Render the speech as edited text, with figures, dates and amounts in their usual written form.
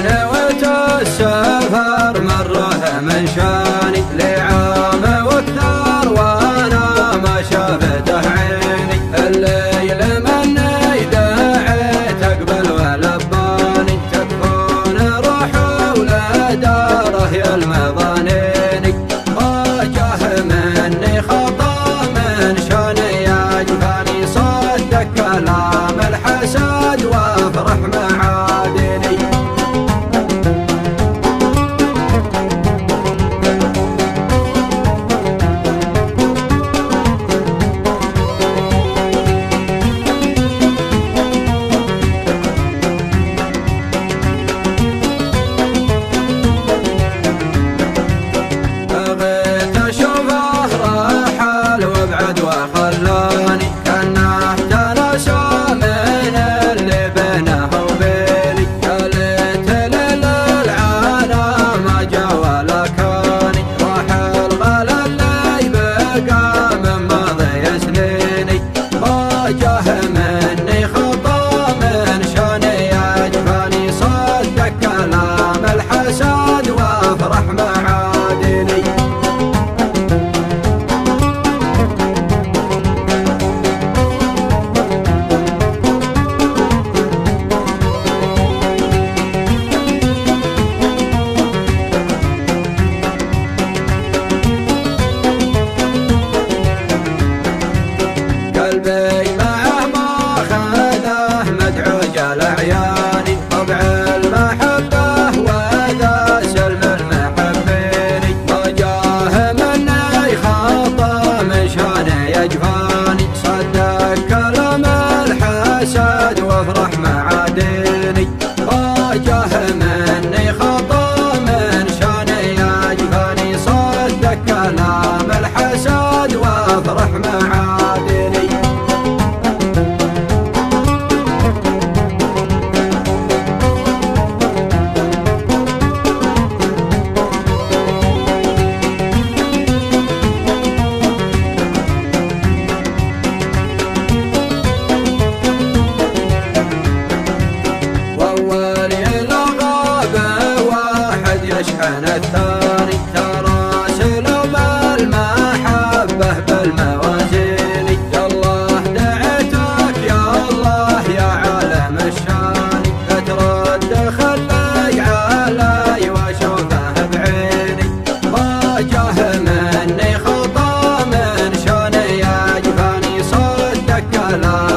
نويت السفر مره من شاني لعام واكثر وانا ما شافته عيني. الليل مني دعيت اقبل ولباني تكفون روحه ولا داره يا المظانيني. واجه مني خطا من شاني يجفاني صدق كلام الحسد وافرح معادني. بغيت اشوفه رحل وابعد وخلاني كانه تناسى من اللي بينه وبيني. يا ليت للعالم ما جا ولا كاني راح الغلا اللي بقى من ماضي سنيني. واجه مني خطا من شاني يجفاني صدق كلام الحسد وافرح معادني. قلبي معه ما خذه مدعوج الأعياني طبع المحبة وذا سلم المحبيني. وجاه مني خطا من شاني يجفاني صدق كلام الحسد وافرح معادني. وجاه مني خطا من شاني يجفاني صدق كلام الحسد وافرح معادني. واول الغاب واحد يشحن الثاني تراسلوا بالمحبه بالموازين. يا الله دعيتك يا الله يا عالم الشان ترد خلي علي واشوفه بعيني. واجه مني خطا من شاني يجفاني صدق كلام